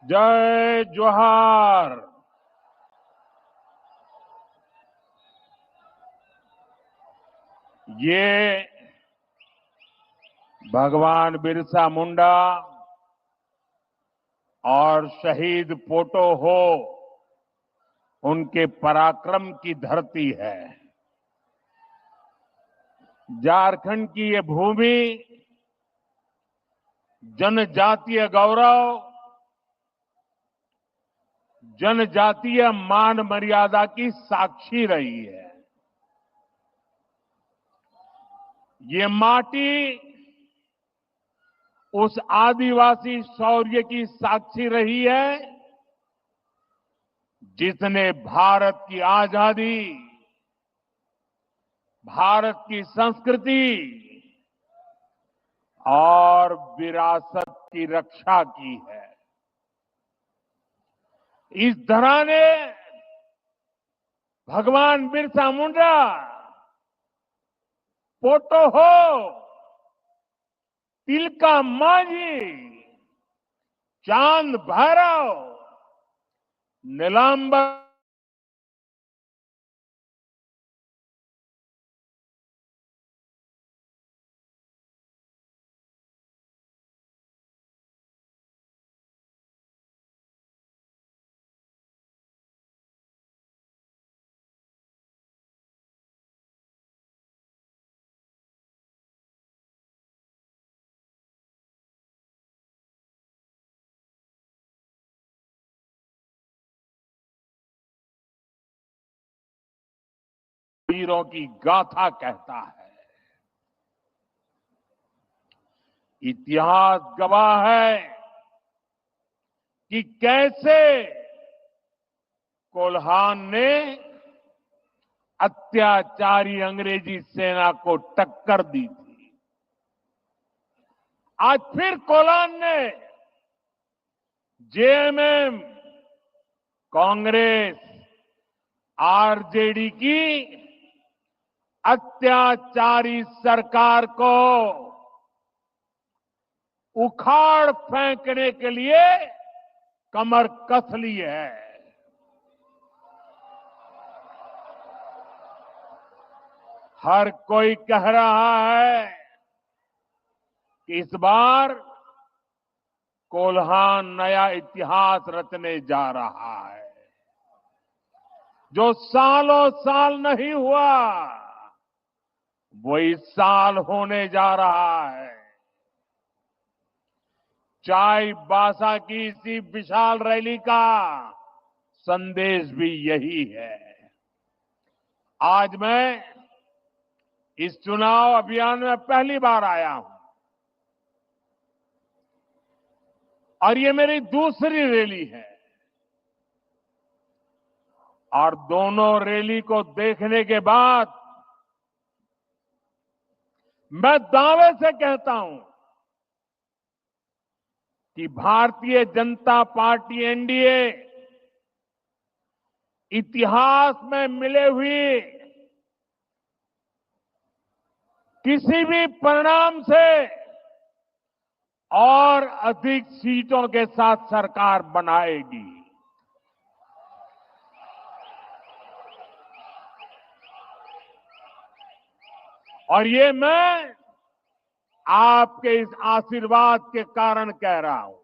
जय जोहार। ये भगवान बिरसा मुंडा और शहीद पोटो हो उनके पराक्रम की धरती है। झारखंड की ये भूमि जनजातीय गौरव, जनजातीय मान मर्यादा की साक्षी रही है। ये माटी उस आदिवासी शौर्य की साक्षी रही है जिसने भारत की आजादी, भारत की संस्कृति और विरासत की रक्षा की है। इस धरा ने भगवान बिरसा मुंडा, पोटो हो, तिलका मांझी, चांद भैरव, नीलांबर वीरों की गाथा कहता है। इतिहास गवाह है कि कैसे कोल्हान ने अत्याचारी अंग्रेजी सेना को टक्कर दी थी। आज फिर कोल्हान ने जेएमएम, कांग्रेस, आरजेडी की अत्याचारी सरकार को उखाड़ फेंकने के लिए कमर कस ली है। हर कोई कह रहा है कि इस बार कोल्हान नया इतिहास रचने जा रहा है, जो सालों साल नहीं हुआ वो इस साल होने जा रहा है। चाईबासा की इसी विशाल रैली का संदेश भी यही है। आज मैं इस चुनाव अभियान में पहली बार आया हूं और ये मेरी दूसरी रैली है। और दोनों रैली को देखने के बाद मैं दावे से कहता हूं कि भारतीय जनता पार्टी एनडीए इतिहास में मिले हुए किसी भी परिणाम से और अधिक सीटों के साथ सरकार बनाएगी। और ये मैं आपके इस आशीर्वाद के कारण कह रहा हूं।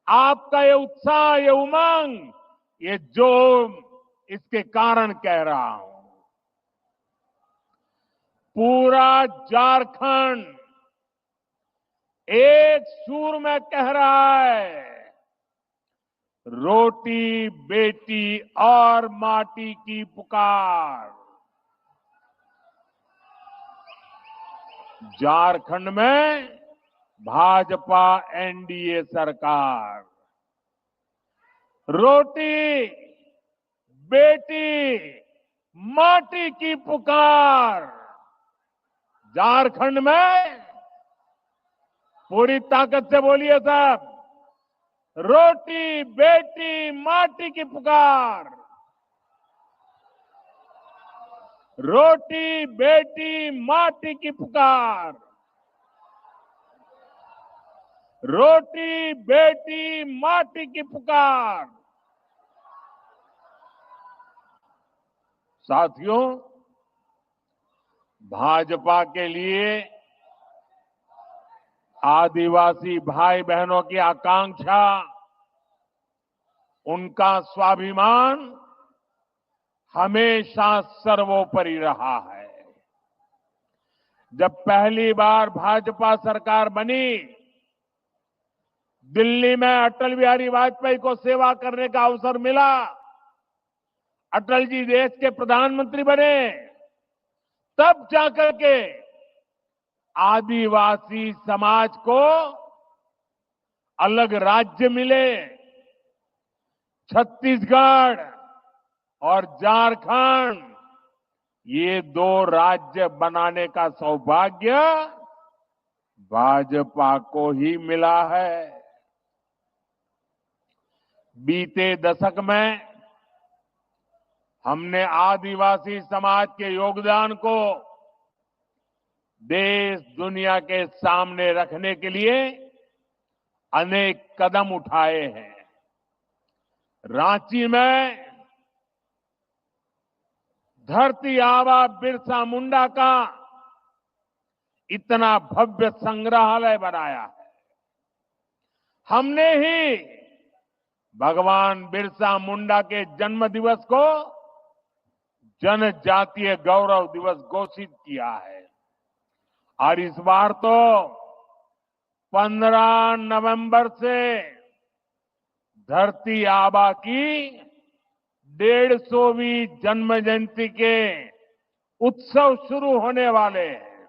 आपका ये उत्साह, ये उमंग, ये जोम, इसके कारण कह रहा हूं। पूरा झारखंड एक सुर में कह रहा है, रोटी बेटी और माटी की पुकार। झारखंड में भाजपा एनडीए सरकार, रोटी बेटी माटी की पुकार। झारखंड में पूरी ताकत से बोलिए सब, रोटी बेटी माटी की पुकार। रोटी बेटी माटी की पुकार। रोटी बेटी माटी की पुकार। साथियों, भाजपा के लिए आदिवासी भाई बहनों की आकांक्षा, उनका स्वाभिमान हमेशा सर्वोपरि रहा है। जब पहली बार भाजपा सरकार बनी, दिल्ली में अटल बिहारी वाजपेयी को सेवा करने का अवसर मिला। अटल जी देश के प्रधानमंत्री बने, तब जाकर के आदिवासी समाज को अलग राज्य मिले। छत्तीसगढ़ और झारखंड, ये दो राज्य बनाने का सौभाग्य भाजपा को ही मिला है। बीते दशक में हमने आदिवासी समाज के योगदान को देश दुनिया के सामने रखने के लिए अनेक कदम उठाए हैं। रांची में धरती आबा बिरसा मुंडा का इतना भव्य संग्रहालय बनाया है। हमने ही भगवान बिरसा मुंडा के जन्म दिवस को जनजातीय गौरव दिवस घोषित किया है। और इस बार तो 15 नवंबर से धरती आबा की 150वीं जन्म जयंती के उत्सव शुरू होने वाले हैं।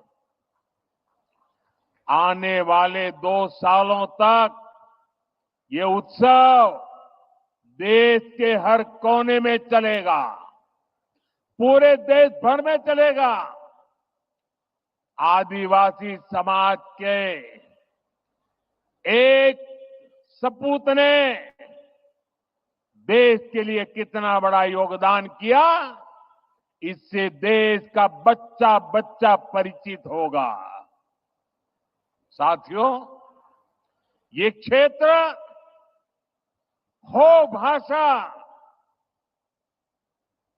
आने वाले 2 सालों तक ये उत्सव देश के हर कोने में चलेगा, पूरे देश भर में चलेगा। आदिवासी समाज के एक सपूत ने देश के लिए कितना बड़ा योगदान किया, इससे देश का बच्चा बच्चा परिचित होगा। साथियों, ये क्षेत्र हो भाषा,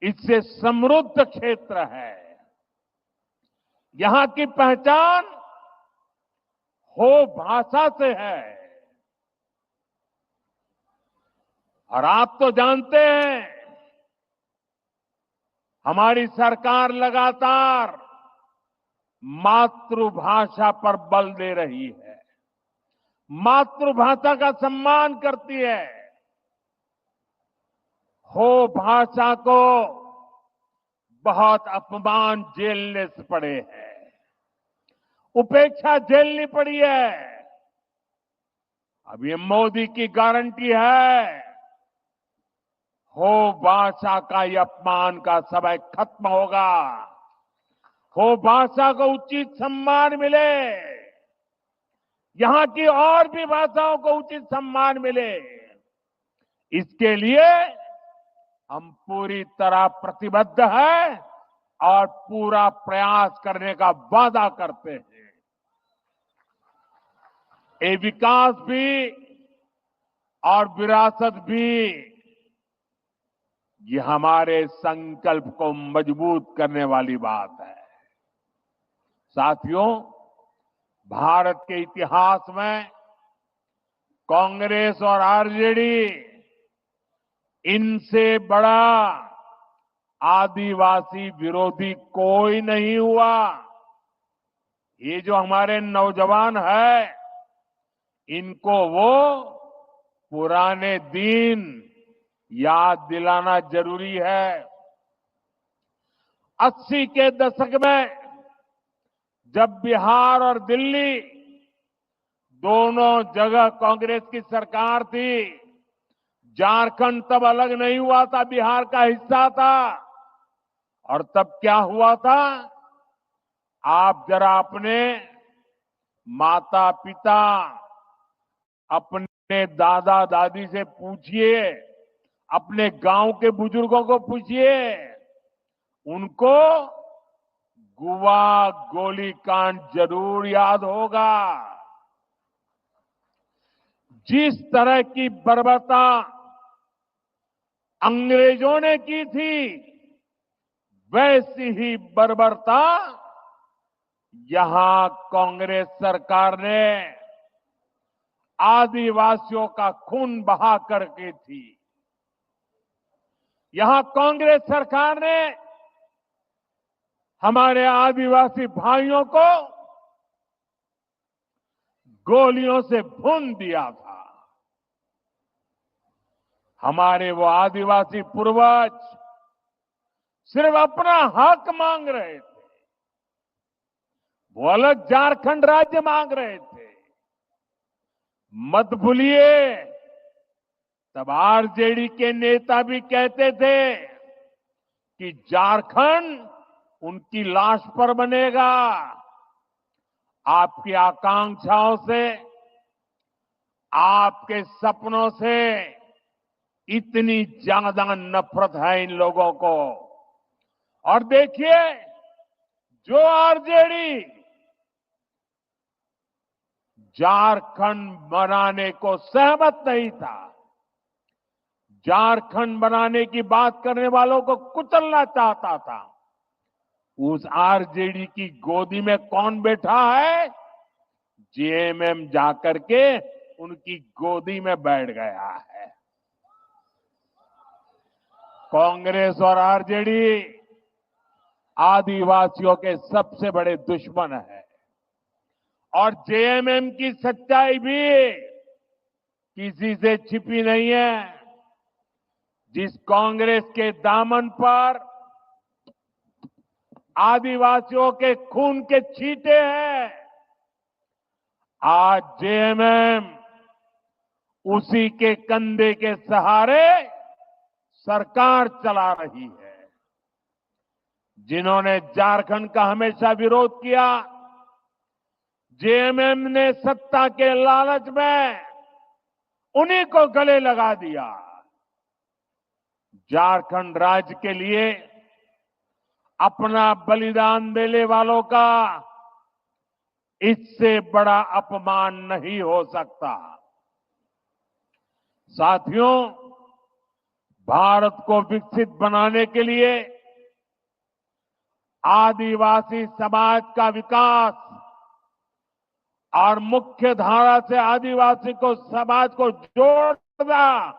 इससे समृद्ध क्षेत्र है। यहां की पहचान हो भाषा से है। और आप तो जानते हैं, हमारी सरकार लगातार मातृभाषा पर बल दे रही है, मातृभाषा का सम्मान करती है। हो भाषा को बहुत अपमान झेलने से पड़े हैं, उपेक्षा झेलनी पड़ी है। अब ये मोदी की गारंटी है, हो भाषा का ये अपमान का समय खत्म होगा, हो भाषा को उचित सम्मान मिले, यहां की और भी भाषाओं को उचित सम्मान मिले। इसके लिए हम पूरी तरह प्रतिबद्ध हैं और पूरा प्रयास करने का वादा करते हैं। ये विकास भी और विरासत भी, ये हमारे संकल्प को मजबूत करने वाली बात है। साथियों, भारत के इतिहास में कांग्रेस और आरजेडी, इनसे बड़ा आदिवासी विरोधी कोई नहीं हुआ। ये जो हमारे नौजवान हैं, इनको वो पुराने दिन याद दिलाना जरूरी है। 80 के दशक में जब बिहार और दिल्ली दोनों जगह कांग्रेस की सरकार थी, झारखंड तब अलग नहीं हुआ था, बिहार का हिस्सा था। और तब क्या हुआ था, आप जरा अपने माता पिता, अपने दादा दादी से पूछिए, अपने गांव के बुजुर्गों को पूछिए, उनको गुवा गोलीकांड जरूर याद होगा। जिस तरह की बर्बरता अंग्रेजों ने की थी, वैसी ही बर्बरता यहां कांग्रेस सरकार ने आदिवासियों का खून बहा करके थी। यहां कांग्रेस सरकार ने हमारे आदिवासी भाइयों को गोलियों से भून दिया था। हमारे वो आदिवासी पूर्वज सिर्फ अपना हक मांग रहे थे, वो अलग झारखंड राज्य मांग रहे थे। मत भूलिए, तब आरजेडी के नेता भी कहते थे कि झारखंड उनकी लाश पर बनेगा। आपकी आकांक्षाओं से, आपके सपनों से इतनी ज्यादा नफरत है इन लोगों को। और देखिए, जो आरजेडी झारखंड बनाने को सहमत नहीं था, झारखंड बनाने की बात करने वालों को कुचलना चाहता था, उस आरजेडी की गोदी में कौन बैठा है? जेएमएम जाकर के उनकी गोदी में बैठ गया है। कांग्रेस और आरजेडी आदिवासियों के सबसे बड़े दुश्मन है। और जेएमएम की सच्चाई भी किसी से छिपी नहीं है। जिस कांग्रेस के दामन पर आदिवासियों के खून के छींटे हैं, आज जेएमएम उसी के कंधे के सहारे सरकार चला रही है। जिन्होंने झारखंड का हमेशा विरोध किया, जेएमएम ने सत्ता के लालच में उन्हीं को गले लगा दिया। झारखंड राज्य के लिए अपना बलिदान देने वालों का इससे बड़ा अपमान नहीं हो सकता। साथियों, भारत को विकसित बनाने के लिए आदिवासी समाज का विकास और मुख्य धारा से आदिवासी को समाज को जोड़ना,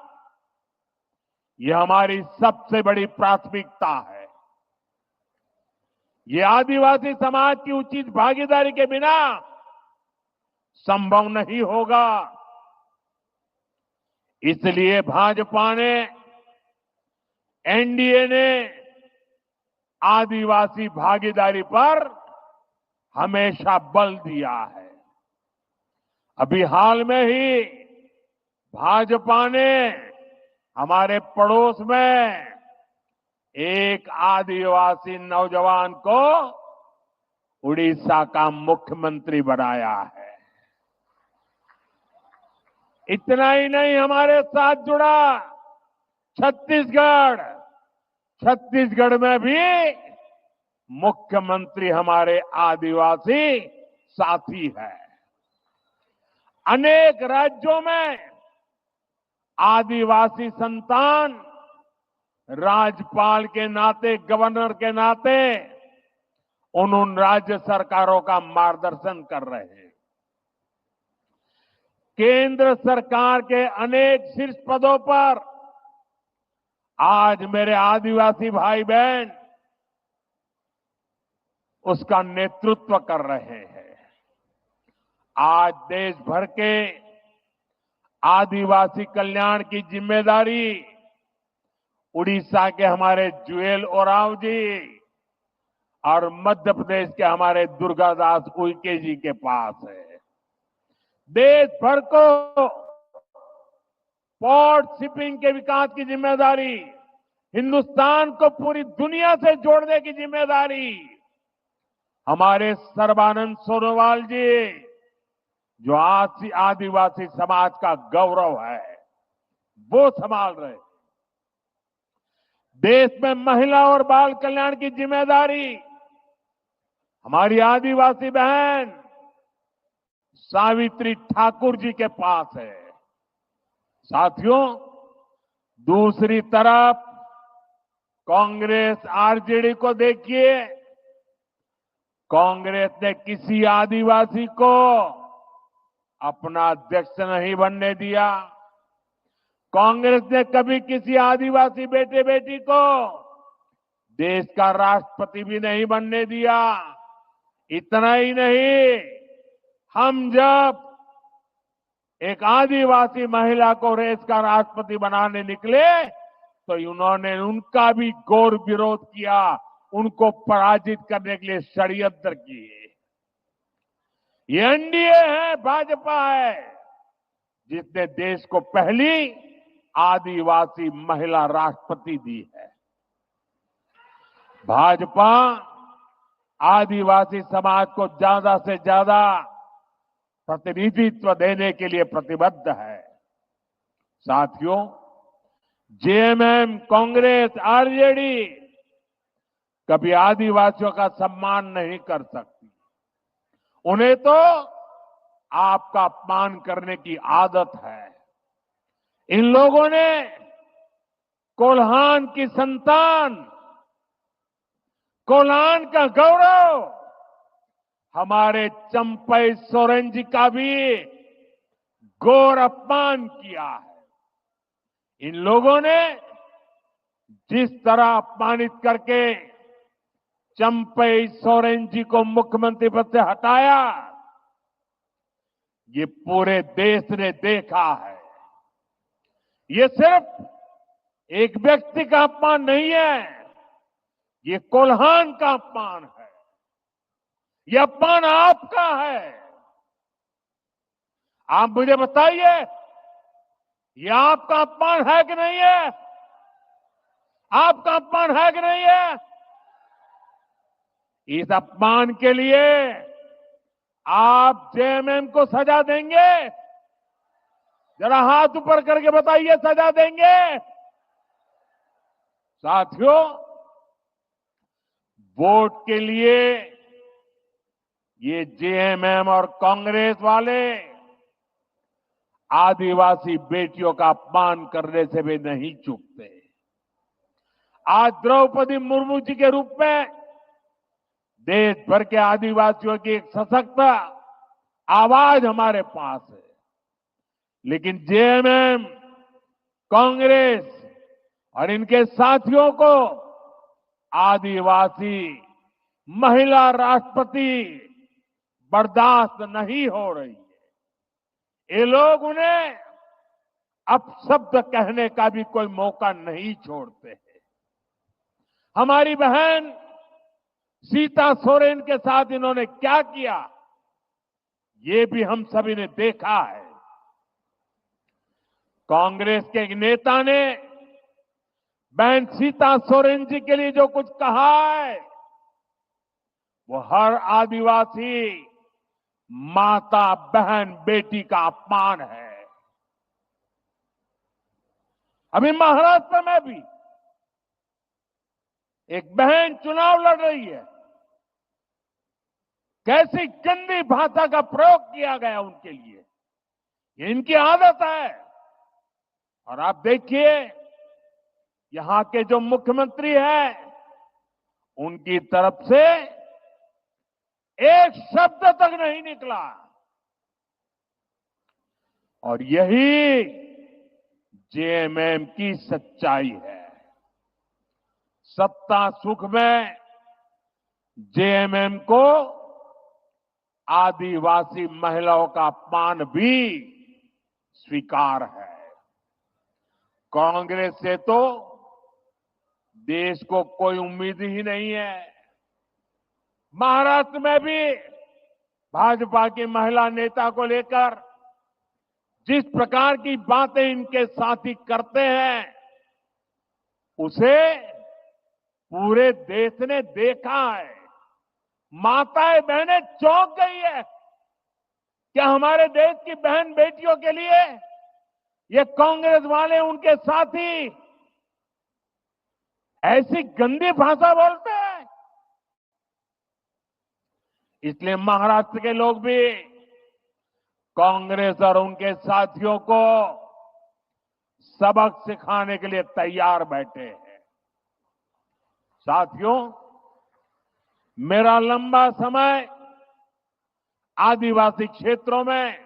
यह हमारी सबसे बड़ी प्राथमिकता है। ये आदिवासी समाज की उचित भागीदारी के बिना संभव नहीं होगा। इसलिए भाजपा ने, एनडीए ने आदिवासी भागीदारी पर हमेशा बल दिया है। अभी हाल में ही भाजपा ने हमारे पड़ोस में एक आदिवासी नौजवान को उड़ीसा का मुख्यमंत्री बनाया है। इतना ही नहीं, हमारे साथ जुड़ा छत्तीसगढ़, छत्तीसगढ़ में भी मुख्यमंत्री हमारे आदिवासी साथी है। अनेक राज्यों में आदिवासी संतान राज्यपाल के नाते, गवर्नर के नाते उन राज्य सरकारों का मार्गदर्शन कर रहे हैं। केंद्र सरकार के अनेक शीर्ष पदों पर आज मेरे आदिवासी भाई बहन उसका नेतृत्व कर रहे हैं। आज देश भर के आदिवासी कल्याण की जिम्मेदारी उड़ीसा के हमारे जुएल ओरांव जी और मध्य प्रदेश के हमारे दुर्गादास उइके जी के पास है। देश भर को पोर्ट शिपिंग के विकास की जिम्मेदारी, हिंदुस्तान को पूरी दुनिया से जोड़ने की जिम्मेदारी हमारे सर्बानंद सोनोवाल जी, जो आदिवासी समाज का गौरव है, वो संभाल रहे। देश में महिला और बाल कल्याण की जिम्मेदारी हमारी आदिवासी बहन सावित्री ठाकुर जी के पास है। साथियों, दूसरी तरफ कांग्रेस आरजेडी को देखिए। कांग्रेस ने किसी आदिवासी को अपना अध्यक्ष नहीं बनने दिया। कांग्रेस ने कभी किसी आदिवासी बेटे बेटी को देश का राष्ट्रपति भी नहीं बनने दिया। इतना ही नहीं, हम जब एक आदिवासी महिला को देश का राष्ट्रपति बनाने निकले तो उन्होंने उनका भी घोर विरोध किया, उनको पराजित करने के लिए षड्यंत्र किए। ये एनडीए है, भाजपा है, जिसने देश को पहली आदिवासी महिला राष्ट्रपति दी है। भाजपा आदिवासी समाज को ज्यादा से ज्यादा प्रतिनिधित्व देने के लिए प्रतिबद्ध है। साथियों, जेएमएम, कांग्रेस, आरजेडी कभी आदिवासियों का सम्मान नहीं कर सकती। उन्हें तो आपका अपमान करने की आदत है। इन लोगों ने कोल्हान की संतान, कोल्हान का गौरव, हमारे चंपई सोरेन जी का भी घोर अपमान किया है। इन लोगों ने जिस तरह अपमानित करके चंपई सोरेन जी को मुख्यमंत्री पद से हटाया, ये पूरे देश ने देखा है। ये सिर्फ एक व्यक्ति का अपमान नहीं है, ये कोल्हान का अपमान है। ये अपमान आपका है। आप मुझे बताइए, ये आपका अपमान है कि नहीं है? आपका अपमान है कि नहीं है? इस अपमान के लिए आप जेएमएम को सजा देंगे? जरा हाथ ऊपर करके बताइए, सजा देंगे? साथियों, वोट के लिए ये जेएमएम और कांग्रेस वाले आदिवासी बेटियों का अपमान करने से भी नहीं चूकते। आज द्रौपदी मुर्मू जी के रूप में देश भर के आदिवासियों की एक सशक्त आवाज हमारे पास है। लेकिन जेएमएम, कांग्रेस और इनके साथियों को आदिवासी महिला राष्ट्रपति बर्दाश्त नहीं हो रही है। ये लोग उन्हें अपशब्द कहने का भी कोई मौका नहीं छोड़ते हैं। हमारी बहन सीता सोरेन के साथ इन्होंने क्या किया, ये भी हम सभी ने देखा है। कांग्रेस के एक नेता ने बहन सीता सोरेन जी के लिए जो कुछ कहा है, वो हर आदिवासी माता, बहन, बेटी का अपमान है। अभी महाराष्ट्र में भी एक बहन चुनाव लड़ रही है। कैसी गंदी भाषा का प्रयोग किया गया उनके लिए, ये इनकी आदत है। और आप देखिए, यहां के जो मुख्यमंत्री हैं, उनकी तरफ से एक शब्द तक नहीं निकला। और यही जेएमएम की सच्चाई है। सत्ता सुख में जेएमएम को आदिवासी महिलाओं का अपमान भी स्वीकार है। कांग्रेस से तो देश को कोई उम्मीद ही नहीं है। महाराष्ट्र में भी भाजपा की महिला नेता को लेकर जिस प्रकार की बातें इनके साथी करते हैं, उसे पूरे देश ने देखा है। माताएं, बहनें चौंक गई है। क्या हमारे देश की बहन बेटियों के लिए ये कांग्रेस वाले, उनके साथी ऐसी गंदी भाषा बोलते हैं? इसलिए महाराष्ट्र के लोग भी कांग्रेस और उनके साथियों को सबक सिखाने के लिए तैयार बैठे हैं। साथियों, मेरा लंबा समय आदिवासी क्षेत्रों में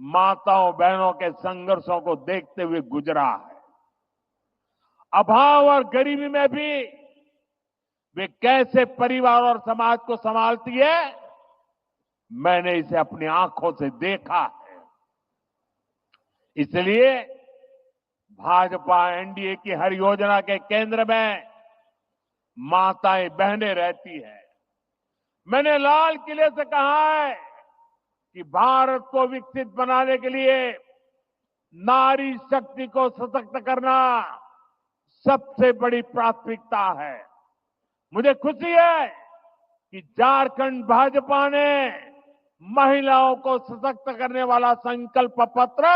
माताओं बहनों के संघर्षों को देखते हुए गुजरा है। अभाव और गरीबी में भी वे कैसे परिवार और समाज को संभालती है, मैंने इसे अपनी आंखों से देखा है। इसलिए भाजपा एनडीए की हर योजना के केंद्र में माताएं बहनें रहती है। मैंने लाल किले से कहा है कि भारत को विकसित बनाने के लिए नारी शक्ति को सशक्त करना सबसे बड़ी प्राथमिकता है। मुझे खुशी है कि झारखंड भाजपा ने महिलाओं को सशक्त करने वाला संकल्प पत्र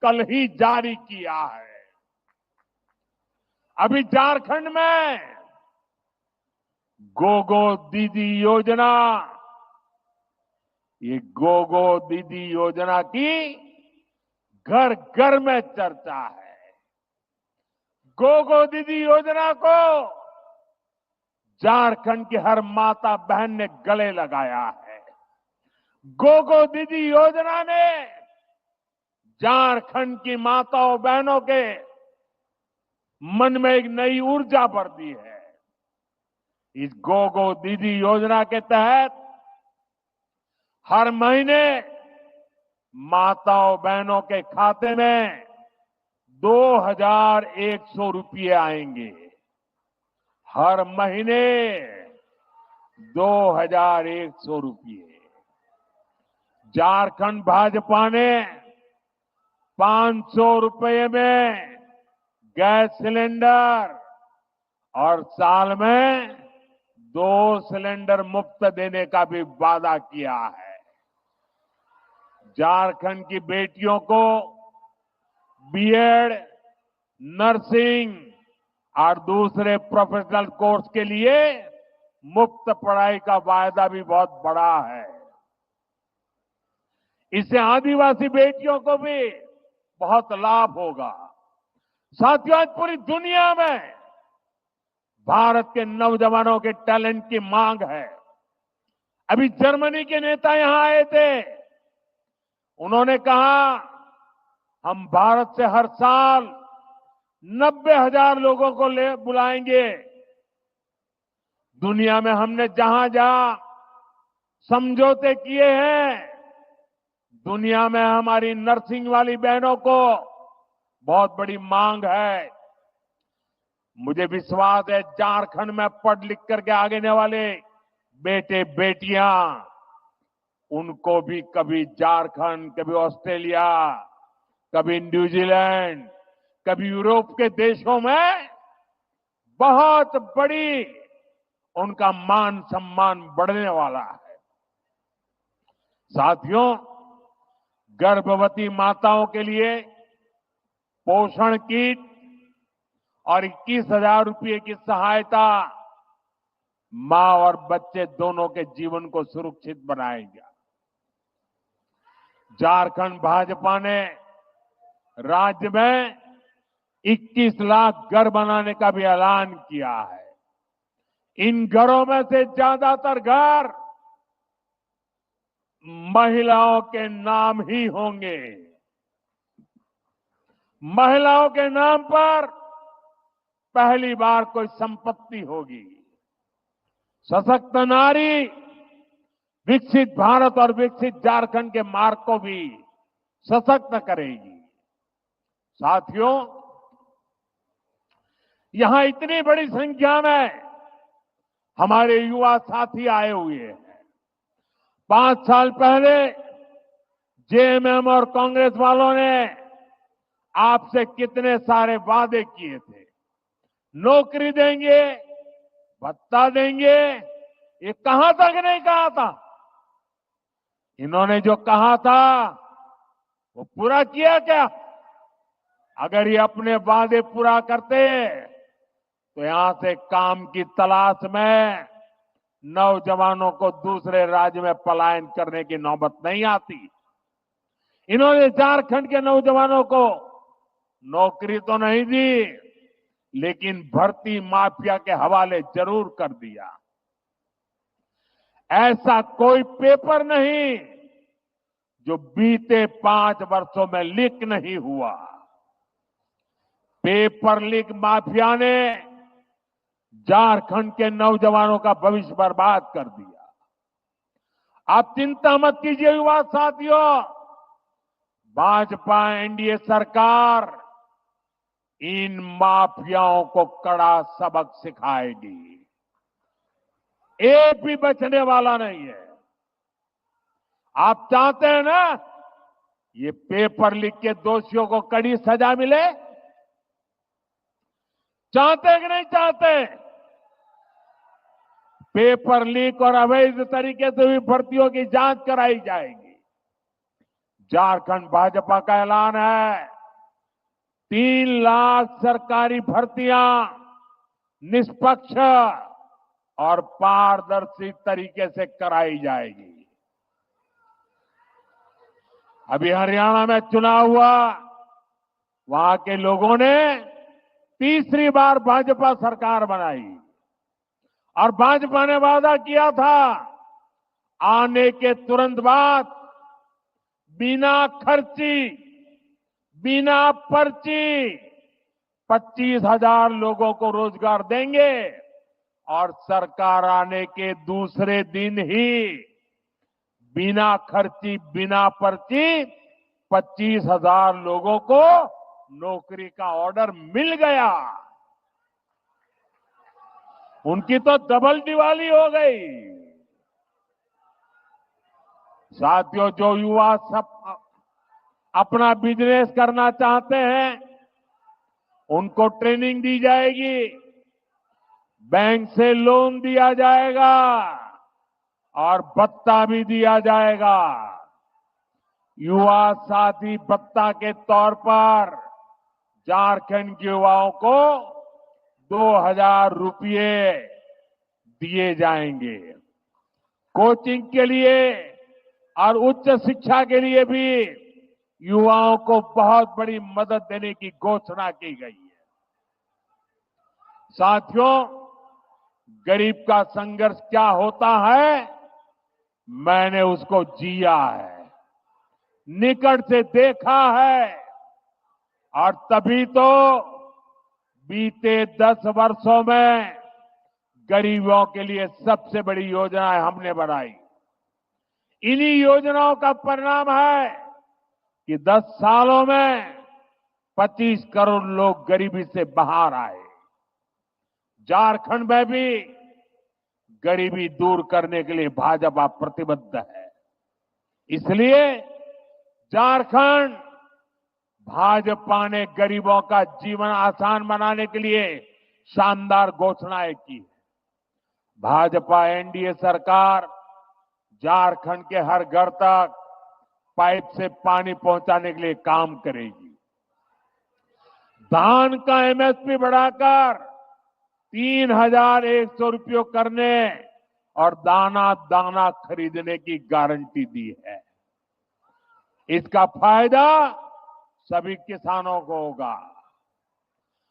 कल ही जारी किया है। अभी झारखंड में गोगो दीदी योजना, ये गोगो दीदी योजना की घर घर में चर्चा है। गोगो दीदी योजना को झारखंड की हर माता बहन ने गले लगाया है। गोगो दीदी योजना ने झारखंड की माताओं बहनों के मन में एक नई ऊर्जा भर दी है। इस गोगो दीदी योजना के तहत हर महीने माताओं बहनों के खाते में 2100 रुपये आएंगे। हर महीने 2100 रुपये। झारखंड भाजपा ने 500 रुपये में गैस सिलेंडर और साल में 2 सिलेंडर मुफ्त देने का भी वादा किया है। झारखंड की बेटियों को बीएड, नर्सिंग और दूसरे प्रोफेशनल कोर्स के लिए मुफ्त पढ़ाई का वायदा भी बहुत बड़ा है। इससे आदिवासी बेटियों को भी बहुत लाभ होगा। साथियों, आज पूरी दुनिया में भारत के नौजवानों के टैलेंट की मांग है। अभी जर्मनी के नेता यहां आए थे। उन्होंने कहा, हम भारत से हर साल 90,000 लोगों को बुलाएंगे। दुनिया में हमने जहां जहां समझौते किए हैं, दुनिया में हमारी नर्सिंग वाली बहनों को बहुत बड़ी मांग है। मुझे विश्वास है झारखंड में पढ़ लिख करके आगे आने वाले बेटे बेटियां, उनको भी कभी झारखंड, कभी ऑस्ट्रेलिया, कभी न्यूजीलैंड, कभी यूरोप के देशों में बहुत बड़ी उनका मान सम्मान बढ़ने वाला है। साथियों, गर्भवती माताओं के लिए पोषण किट और 21,000 रुपये की सहायता मां और बच्चे दोनों के जीवन को सुरक्षित बनाएगा। झारखंड भाजपा ने राज्य में 21 लाख घर बनाने का भी ऐलान किया है। इन घरों में से ज्यादातर घर महिलाओं के नाम ही होंगे। महिलाओं के नाम पर पहली बार कोई संपत्ति होगी। सशक्त नारी विकसित भारत और विकसित झारखंड के मार्ग को भी सशक्त करेगी। साथियों, यहां इतनी बड़ी संख्या में हमारे युवा साथी आए हुए हैं। 5 साल पहले जेएमएम और कांग्रेस वालों ने आपसे कितने सारे वादे किए थे। नौकरी देंगे, भत्ता देंगे, ये कहां तक नहीं कहा था। इन्होंने जो कहा था वो पूरा किया क्या? अगर ये अपने वादे पूरा करते तो यहां से काम की तलाश में नौजवानों को दूसरे राज्य में पलायन करने की नौबत नहीं आती। इन्होंने झारखंड के नौजवानों को नौकरी तो नहीं दी, लेकिन भर्ती माफिया के हवाले जरूर कर दिया। ऐसा कोई पेपर नहीं जो बीते 5 वर्षों में लीक नहीं हुआ। पेपर लीक माफिया ने झारखंड के नौजवानों का भविष्य बर्बाद कर दिया। आप चिंता मत कीजिए युवा साथियों, भाजपा एनडीए सरकार इन माफियाओं को कड़ा सबक सिखाएगी। एक भी बचने वाला नहीं है। आप चाहते हैं ना ये पेपर लीक के दोषियों को कड़ी सजा मिले? चाहते हैं कि नहीं चाहते? पेपर लीक और अवैध तरीके से हुई भर्तियों की जांच कराई जाएगी। झारखंड भाजपा का ऐलान है, 3 लाख सरकारी भर्तियां निष्पक्ष और पारदर्शी तरीके से कराई जाएगी। अभी हरियाणा में चुनाव हुआ, वहां के लोगों ने तीसरी बार भाजपा सरकार बनाई और भाजपा ने वादा किया था आने के तुरंत बाद बिना खर्ची, बिना पर्ची 25,000 लोगों को रोजगार देंगे और सरकार आने के दूसरे दिन ही बिना खर्ची, बिना पर्ची 25,000 लोगों को नौकरी का ऑर्डर मिल गया। उनकी तो डबल दिवाली हो गई। साथियों, जो युवा सब अपना बिजनेस करना चाहते हैं उनको ट्रेनिंग दी जाएगी, बैंक से लोन दिया जाएगा और भत्ता भी दिया जाएगा। युवा साथी भत्ता के तौर पर झारखंड के युवाओं को 2,000 रुपये दिए जाएंगे। कोचिंग के लिए और उच्च शिक्षा के लिए भी युवाओं को बहुत बड़ी मदद देने की घोषणा की गई है। साथियों, गरीब का संघर्ष क्या होता है मैंने उसको जिया है, निकट से देखा है और तभी तो बीते 10 वर्षों में गरीबों के लिए सबसे बड़ी योजनाएं हमने बनाई। इन्हीं योजनाओं का परिणाम है कि 10 सालों में 25 करोड़ लोग गरीबी से बाहर आए। झारखंड में भी गरीबी दूर करने के लिए भाजपा प्रतिबद्ध है। इसलिए झारखंड भाजपा ने गरीबों का जीवन आसान बनाने के लिए शानदार घोषणाएं की है। भाजपा एनडीए सरकार झारखंड के हर घर तक पाइप से पानी पहुंचाने के लिए काम करेगी। धान का एमएसपी बढ़ाकर 3,100 रुपये करने और दाना दाना खरीदने की गारंटी दी है। इसका फायदा सभी किसानों को होगा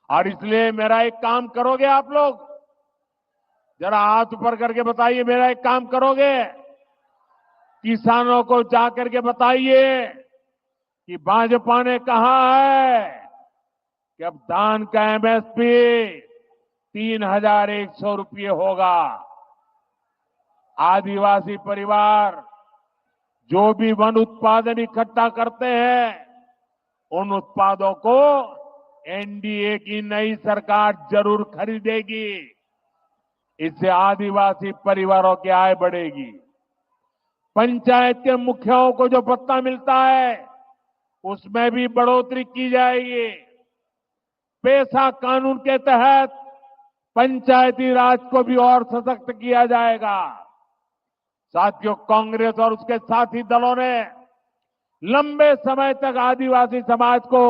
और इसलिए मेरा एक काम करोगे आप लोग, जरा हाथ ऊपर करके बताइए, मेरा एक काम करोगे? किसानों को जाकर के बताइए कि भाजपा ने कहा है कि अब धान का एमएसपी 3,100 रुपये होगा। आदिवासी परिवार जो भी वन उत्पादन इकट्ठा करते हैं उन उत्पादों को एनडीए की नई सरकार जरूर खरीदेगी। इससे आदिवासी परिवारों की आय बढ़ेगी। पंचायत के मुखियाओं को जो भत्ता मिलता है उसमें भी बढ़ोतरी की जाएगी। पेशा कानून के तहत पंचायती राज को भी और सशक्त किया जाएगा। साथियों, कांग्रेस और उसके साथी दलों ने लंबे समय तक आदिवासी समाज को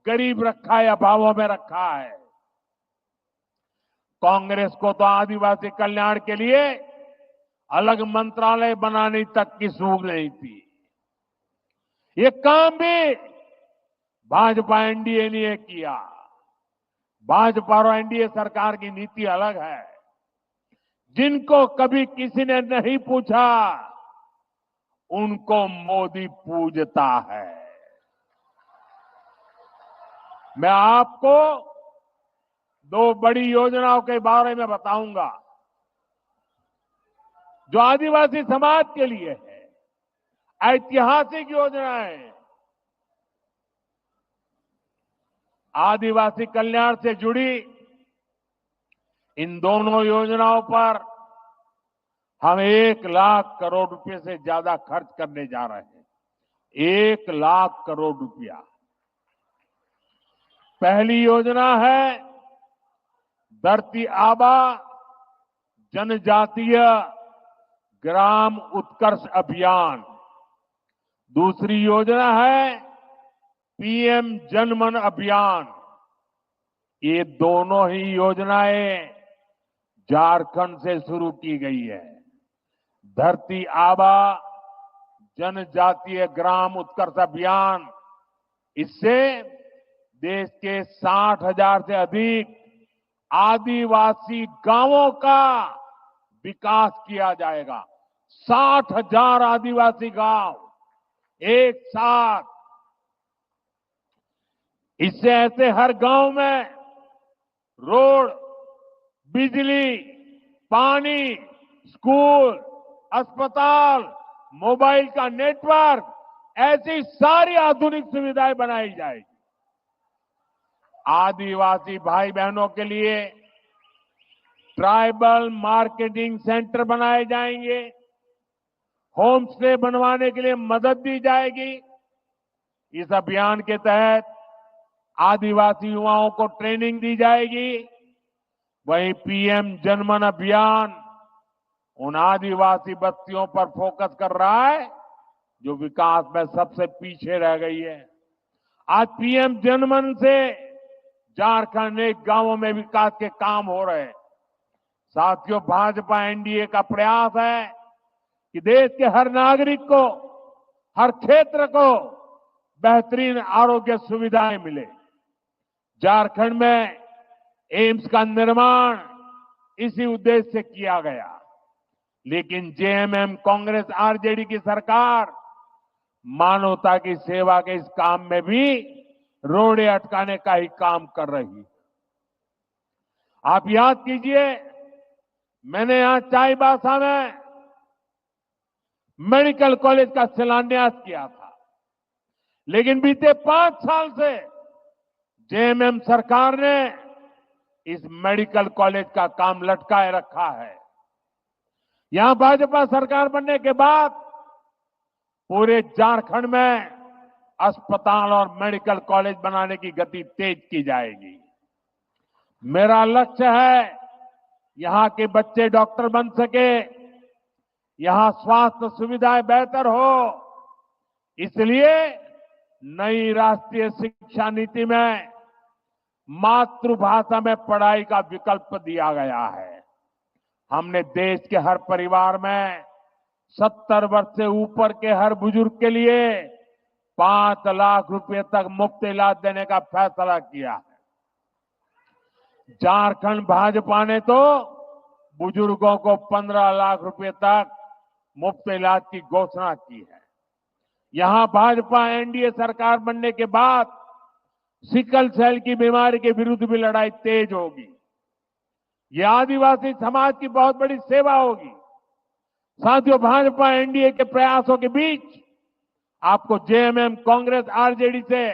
गरीब रखा है, अभावों में रखा है। कांग्रेस को तो आदिवासी कल्याण के लिए अलग मंत्रालय बनाने तक की सूझ नहीं थी। ये काम भी भाजपा एनडीए ने किया। भाजपा और एनडीए सरकार की नीति अलग है। जिनको कभी किसी ने नहीं पूछा, उनको मोदी पूजता है। मैं आपको दो बड़ी योजनाओं के बारे में बताऊंगा जो आदिवासी समाज के लिए है। ऐतिहासिक योजनाएं आदिवासी कल्याण से जुड़ी इन दोनों योजनाओं पर हम 1 लाख करोड़ रुपए से ज्यादा खर्च करने जा रहे हैं। 1 लाख करोड़ रुपया। पहली योजना है धरती आबा जनजातीय ग्राम उत्कर्ष अभियान। दूसरी योजना है पीएम जनमन अभियान। ये दोनों ही योजनाएं झारखंड से शुरू की गई है। धरती आबा जनजातीय ग्राम उत्कर्ष अभियान, इससे देश के 60,000 से अधिक आदिवासी गांवों का विकास किया जाएगा। 60,000 आदिवासी गांव एक साथ। इससे ऐसे हर गांव में रोड, बिजली, पानी, स्कूल, अस्पताल, मोबाइल का नेटवर्क, ऐसी सारी आधुनिक सुविधाएं बनाई जाएगी। आदिवासी भाई बहनों के लिए ट्राइबल मार्केटिंग सेंटर बनाए जाएंगे। होम स्टे बनवाने के लिए मदद दी जाएगी। इस अभियान के तहत आदिवासी युवाओं को ट्रेनिंग दी जाएगी। वहीं पीएम जनमन अभियान उन आदिवासी बस्तियों पर फोकस कर रहा है जो विकास में सबसे पीछे रह गई है। आज पीएम जनमन से झारखंड के गांवों में विकास के काम हो रहे हैं। साथियों, भाजपा एनडीए का प्रयास है कि देश के हर नागरिक को, हर क्षेत्र को बेहतरीन आरोग्य सुविधाएं मिले। झारखंड में एम्स का निर्माण इसी उद्देश्य से किया गया। लेकिन जेएमएम कांग्रेस आरजेडी की सरकार मानवता की सेवा के इस काम में भी रोड़े अटकाने का ही काम कर रही है। आप याद कीजिए, मैंने यहां चाईबासा में मेडिकल कॉलेज का शिलान्यास किया था। लेकिन बीते 5 साल से जेएमएम सरकार ने इस मेडिकल कॉलेज का काम लटकाए रखा है। यहां भाजपा सरकार बनने के बाद पूरे झारखंड में अस्पताल और मेडिकल कॉलेज बनाने की गति तेज की जाएगी। मेरा लक्ष्य है यहां के बच्चे डॉक्टर बन सके, यहां स्वास्थ्य सुविधाएं बेहतर हो। इसलिए नई राष्ट्रीय शिक्षा नीति में मातृभाषा में पढ़ाई का विकल्प दिया गया है। हमने देश के हर परिवार में 70 वर्ष से ऊपर के हर बुजुर्ग के लिए 5 लाख रुपए तक मुफ्त इलाज देने का फैसला किया है। झारखंड भाजपा ने तो बुजुर्गों को 15 लाख रुपए तक मुफ्त इलाज की घोषणा की है। यहां भाजपा एनडीए सरकार बनने के बाद सिकल सेल की बीमारी के विरुद्ध भी लड़ाई तेज होगी। यह आदिवासी समाज की बहुत बड़ी सेवा होगी। साथियों, भाजपा एनडीए के प्रयासों के बीच आपको जेएमएम कांग्रेस आरजेडी से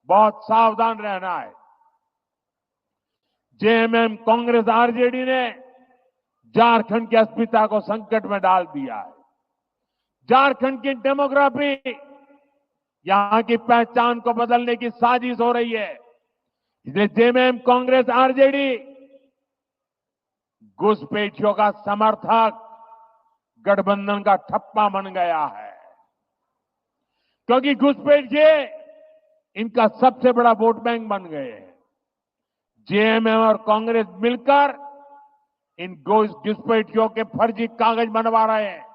बहुत सावधान रहना है। जेएमएम कांग्रेस आरजेडी ने झारखंड की अस्मिता को संकट में डाल दिया है। झारखंड की डेमोग्राफी, यहां की पहचान को बदलने की साजिश हो रही है। इसलिए जेएमएम कांग्रेस आरजेडी घुसपैठियों का समर्थक गठबंधन का ठप्पा बन गया है, क्योंकि घुसपैठिए इनका सबसे बड़ा वोट बैंक बन गए हैं। जेएमएम और कांग्रेस मिलकर इन घुसपैठियों के फर्जी कागज बनवा रहे हैं।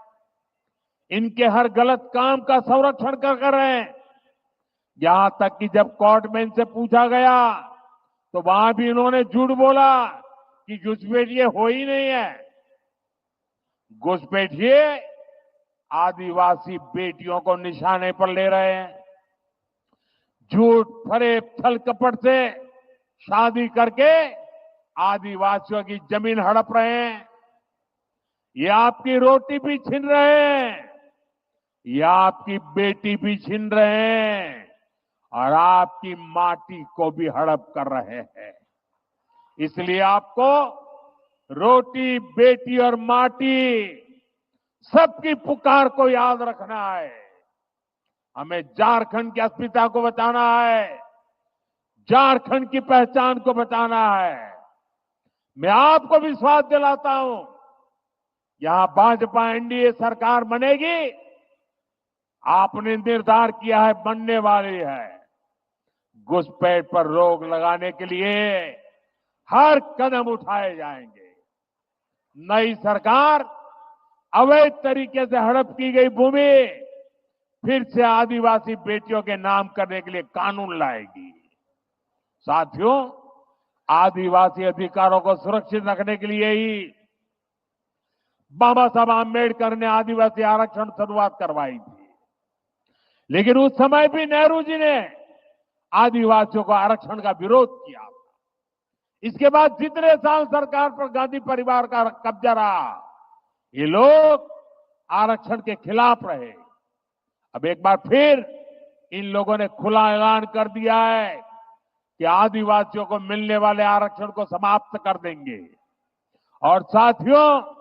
इनके हर गलत काम का संरक्षण कर रहे हैं। यहां तक कि जब कोर्ट में इनसे पूछा गया तो वहां भी इन्होंने झूठ बोला कि घुसपैठिए हो ही नहीं है। घुसपैठिए आदिवासी बेटियों को निशाने पर ले रहे हैं। झूठ फरेब छल कपट से शादी करके आदिवासियों की जमीन हड़प रहे हैं। ये आपकी रोटी भी छीन रहे हैं, ये आपकी बेटी भी छीन रहे हैं और आपकी माटी को भी हड़प कर रहे हैं। इसलिए आपको रोटी, बेटी और माटी सबकी पुकार को याद रखना है। हमें झारखंड की अस्मिता को बचाना है, झारखंड की पहचान को बचाना है। मैं आपको विश्वास दिलाता हूं, यहां भाजपा एनडीए सरकार बनेगी, आपने निर्धार किया है, बनने वाली है। घुसपैठ पर रोक लगाने के लिए हर कदम उठाए जाएंगे। नई सरकार अवैध तरीके से हड़प की गई भूमि फिर से आदिवासी बेटियों के नाम करने के लिए कानून लाएगी। साथियों, आदिवासी अधिकारों को सुरक्षित रखने के लिए ही बाबा साहब आम्बेडकर ने आदिवासी आरक्षण शुरुआत करवाई थी। लेकिन उस समय भी नेहरू जी ने आदिवासियों को आरक्षण का विरोध किया। इसके बाद जितने साल सरकार पर गांधी परिवार का कब्जा रहा, ये लोग आरक्षण के खिलाफ रहे। अब एक बार फिर इन लोगों ने खुला ऐलान कर दिया है कि आदिवासियों को मिलने वाले आरक्षण को समाप्त कर देंगे और साथियों,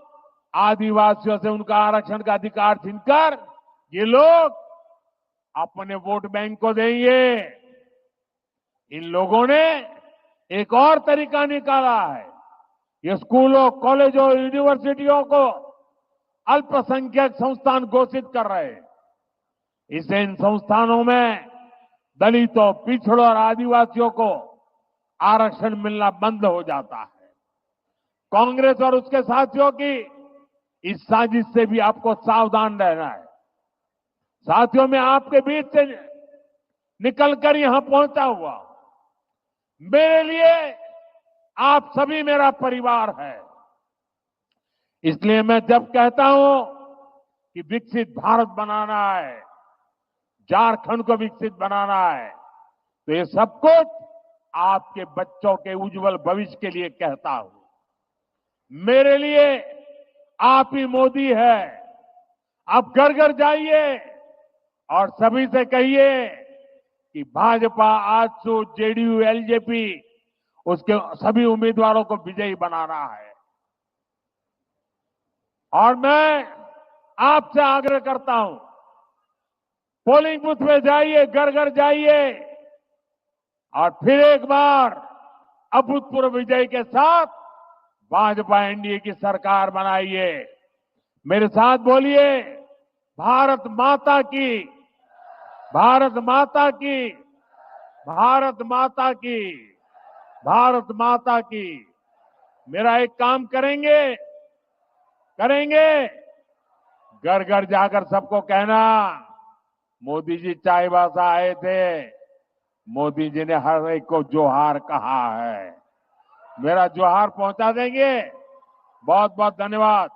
आदिवासियों से उनका आरक्षण का अधिकार छीनकर ये लोग अपने वोट बैंक को देंगे। इन लोगों ने एक और तरीका निकाला है। ये स्कूलों, कॉलेजों, यूनिवर्सिटियों को अल्पसंख्यक संस्थान घोषित कर रहे हैं। इससे इन संस्थानों में दलितों, पिछड़ों और आदिवासियों को आरक्षण मिलना बंद हो जाता है। कांग्रेस और उसके साथियों की इस साजिश से भी आपको सावधान रहना है। साथियों, मैं आपके बीच से निकलकर यहां पहुंचा हुआ, मेरे लिए आप सभी मेरा परिवार है। इसलिए मैं जब कहता हूं कि विकसित भारत बनाना है, झारखंड को विकसित बनाना है, तो ये सब कुछ आपके बच्चों के उज्जवल भविष्य के लिए कहता हूं। मेरे लिए आप ही मोदी है। आप घर घर जाइए और सभी से कहिए कि भाजपा, आजसू, जेडीयू, एलजेपी उसके सभी उम्मीदवारों को विजयी बनाना है। और मैं आपसे आग्रह करता हूं, पोलिंग बूथ में जाइए, घर घर जाइए और फिर एक बार अभूतपूर्व विजय के साथ भाजपा एनडीए की सरकार बनाइए। मेरे साथ बोलिए, भारत माता की, भारत माता की, भारत माता की, भारत माता की। मेरा एक काम करेंगे, घर घर जाकर सबको कहना, मोदी जी चाईबासा आए थे, मोदी जी ने हर एक को जोहार कहा है। मेरा जोहार पहुंचा देंगे। बहुत बहुत धन्यवाद।